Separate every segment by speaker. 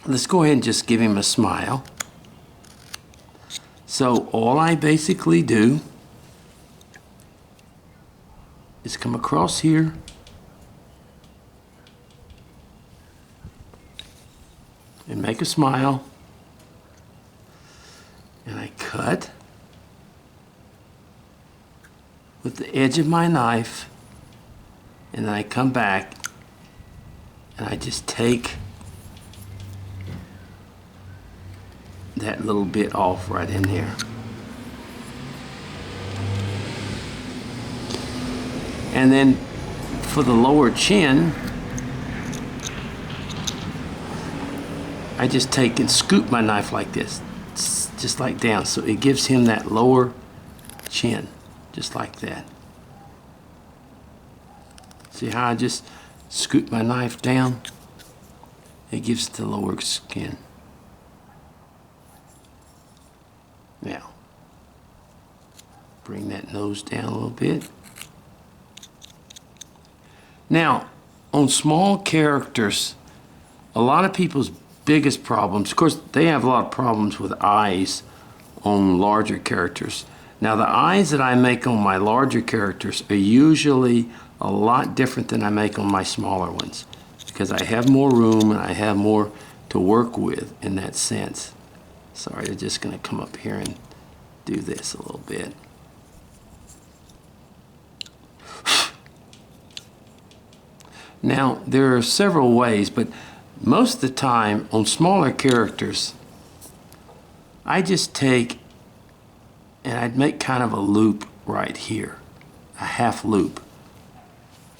Speaker 1: let's go ahead and just give him a smile. So all I basically do is come across here and make a smile, and I cut with the edge of my knife, and then I come back and I just take that little bit off right in there. And then for the lower chin, I just take and scoop my knife like this, just like down, so it gives him that lower chin, just like that. See how I just scoop my knife down? It gives the lower skin. Now, bring that nose down a little bit. Now, on small characters, a lot of people's biggest problems, of course, they have a lot of problems with eyes on larger characters. Now, the eyes that I make on my larger characters are usually a lot different than I make on my smaller ones, because I have more room and I have more to work with in that sense. Sorry, I'm just going to come up here and do this a little bit. Now, there are several ways, but most of the time on smaller characters, I just take and I'd make kind of a loop right here, a half loop.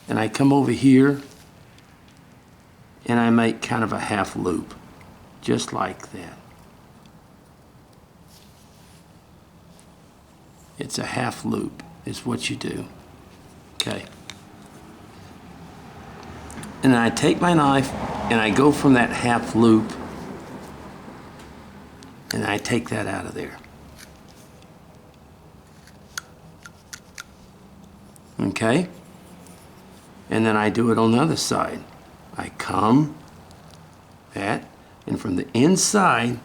Speaker 1: And I come over here and I make kind of a half loop, just like that. It's a half loop is what you do, okay? And then I take my knife and I go from that half loop and I take that out of there. Okay? And then I do it on the other side. I come, that, and from the inside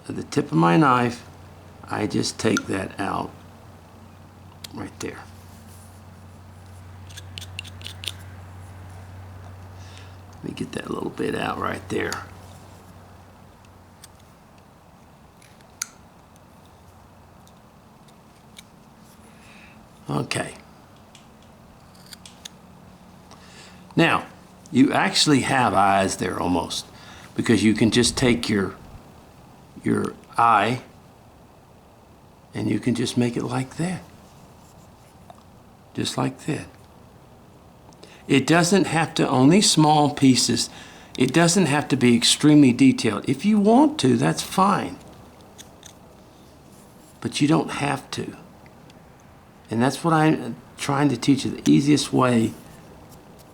Speaker 1: of the tip of my knife, I just take that out right there. Let me get that little bit out right there. Okay. Now, you actually have eyes there almost, because you can just take your eye and you can just make it like that. Just like that. It doesn't have to, on these small pieces, it doesn't have to be extremely detailed. If you want to, that's fine. But you don't have to. And that's what I'm trying to teach you, the easiest way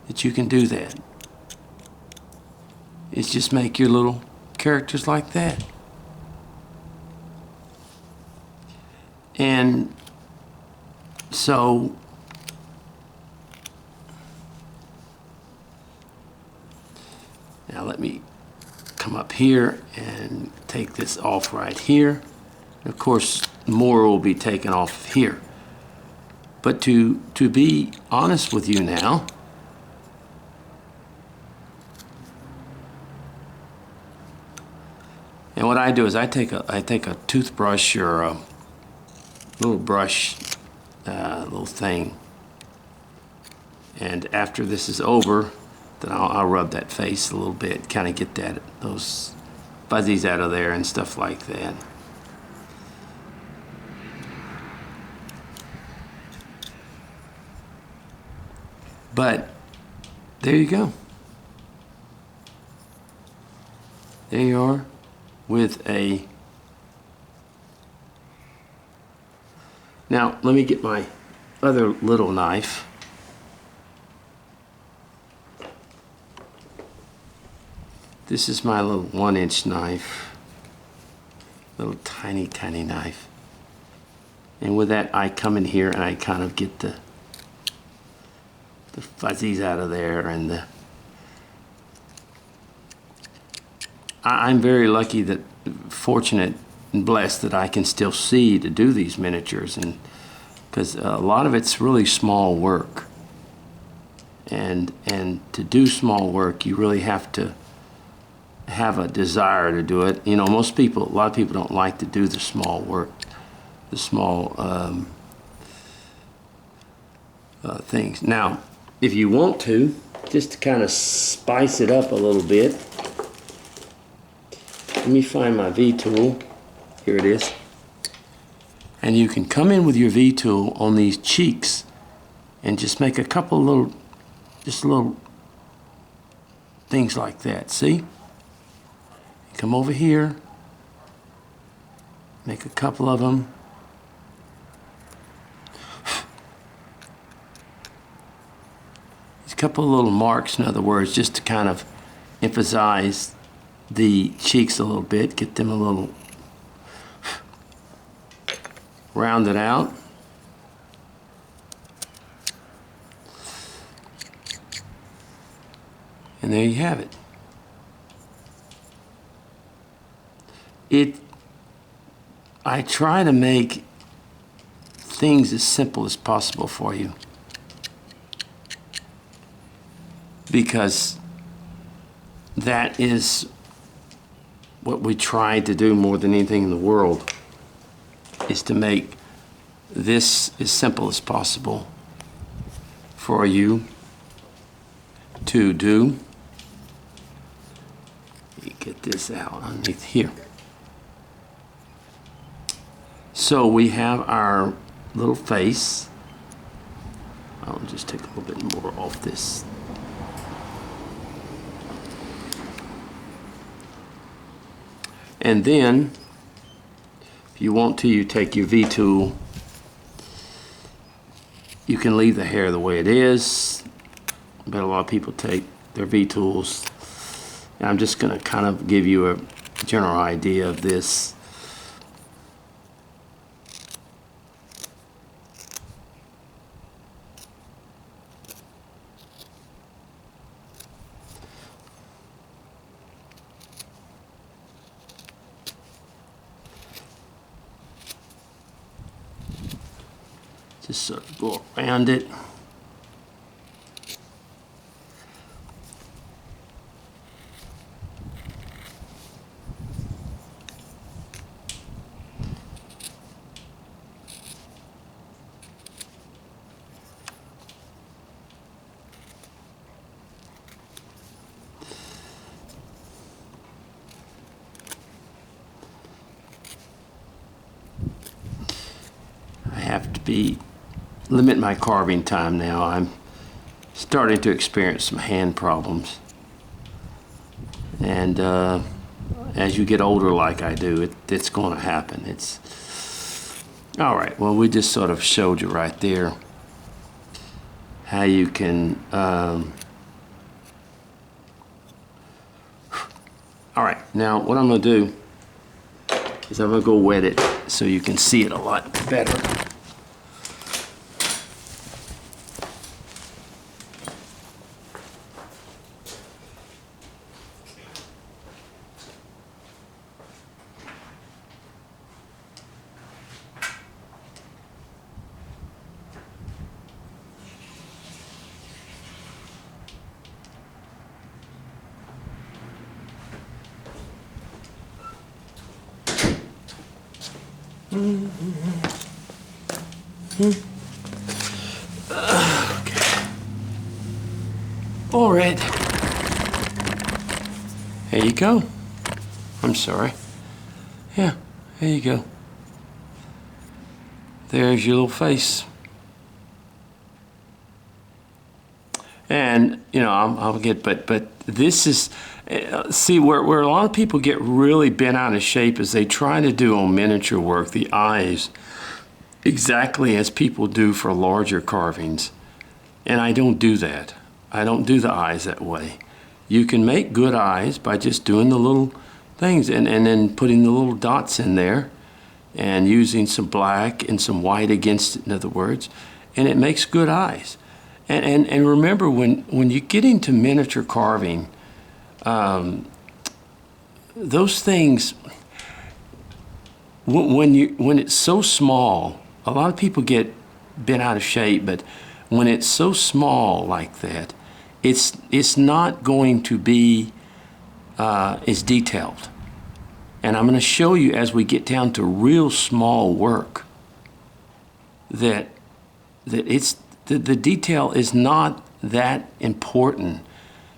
Speaker 1: that you can do that is just make your little characters like that. And so now let me come up here and take this off right here. Of course, more will be taken off here. But to be honest with you now, and what I do is I take a toothbrush or a little brush, little thing, and after this is over, then I'll rub that face a little bit, kind of get those fuzzies out of there and stuff like that. But there you go. There you are with a... Now, let me get my other little knife. This is my little 1-inch knife. Little tiny, tiny knife. And with that, I come in here and I kind of get the fuzzies out of there and I'm very lucky, that fortunate and blessed that I can still see to do these miniatures, and because a lot of it's really small work, and to do small work you really have to have a desire to do it. You know, a lot of people don't like to do the small work, the small things. Now, if you want to, just to kind of spice it up a little bit, let me find my V-tool. Here it is. And you can come in with your V-tool on these cheeks and just make a couple little, just little things like that. See? Come over here, make a couple of them. There's a couple of little marks, in other words, just to kind of emphasize the cheeks a little bit, get them a little rounded out. And there you have it. I try to make things as simple as possible for you, because that is what we try to do more than anything in the world, is to make this as simple as possible for you to do. Let me get this out underneath here. So we have our little face. I'll just take a little bit more off this. And then, if you want to, you take your V-tool. You can leave the hair the way it is, but a lot of people take their V-tools. And I'm just going to kind of give you a general idea of this. Just sort of go around it. I have to limit my carving time now. I'm starting to experience some hand problems, and as you get older like I do, it's going to happen. It's all right. Well, we just sort of showed you right there how you can all right, now what I'm going to do is I'm going to go wet it so you can see it a lot better. Okay. All right. There you go. I'm sorry. Yeah, there you go. There's your little face. And, you know, I'll get, but this is, see, where a lot of people get really bent out of shape is they try to do on miniature work the eyes exactly as people do for larger carvings. And I don't do that. I don't do the eyes that way. You can make good eyes by just doing the little things and then putting the little dots in there and using some black and some white against it, in other words, and it makes good eyes. And remember, when you get into miniature carving, those things, when it's so small, a lot of people get bent out of shape, but when it's so small like that, it's not going to be as detailed. And I'm going to show you as we get down to real small work that the detail is not that important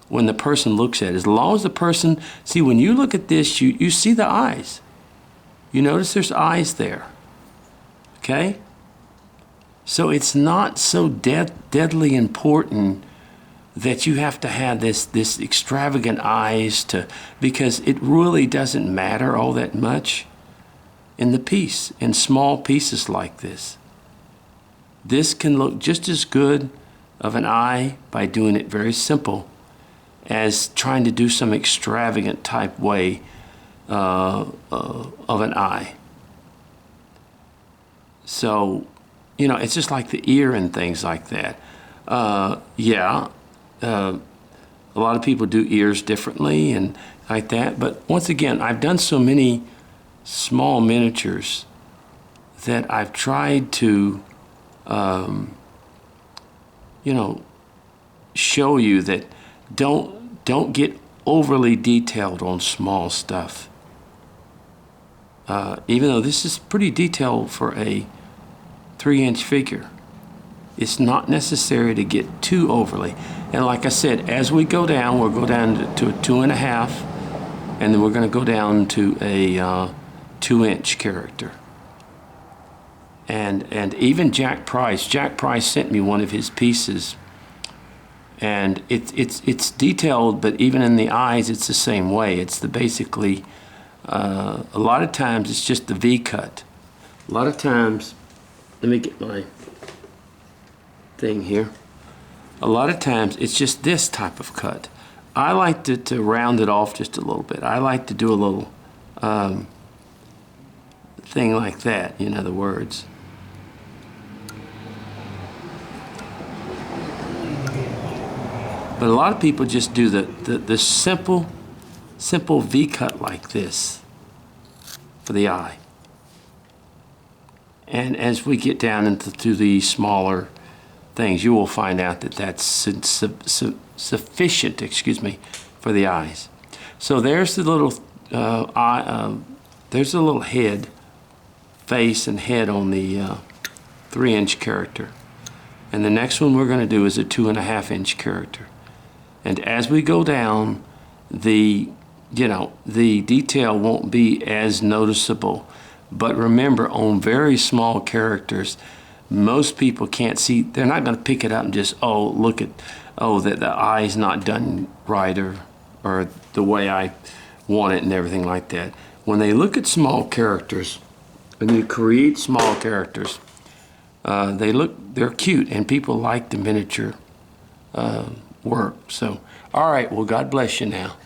Speaker 1: when the person looks at it. As long as the person, see, when you look at this, you see the eyes. You notice there's eyes there, okay? So it's not so deadly important that you have to have this extravagant eyes because it really doesn't matter all that much in the piece, in small pieces like this. This can look just as good of an eye by doing it very simple as trying to do some extravagant type way of an eye. So, you know, it's just like the ear and things like that. A lot of people do ears differently and like that. But once again, I've done so many small miniatures that I've tried to, you know, show you that don't get overly detailed on small stuff. Even though this is pretty detailed for a 3-inch figure, it's not necessary to get too overly. And like I said, as we go down, we'll go down to a 2.5, and then we're going to go down to a 2-inch character. And even Jack Price sent me one of his pieces, and it's detailed, but even in the eyes, it's the same way. It's basically a lot of times it's just the V cut. A lot of times, let me get my thing here. A lot of times it's just this type of cut. I like to round it off just a little bit. I like to do a little thing like that, in other words. But a lot of people just do the simple V cut like this for the eye. And as we get down into the smaller things, you will find out that that's sufficient, for the eyes. So there's the little there's the little head, face and head on the 3-inch character. And the next one we're going to do is a 2.5-inch character. And as we go down, the detail won't be as noticeable. But remember, on very small characters, most people can't see. They're not going to pick it up and just, that the eye's not done right or the way I want it and everything like that. When they look at small characters, when you create small characters, they're cute, and people like the miniature work. So, all right, well, God bless you now.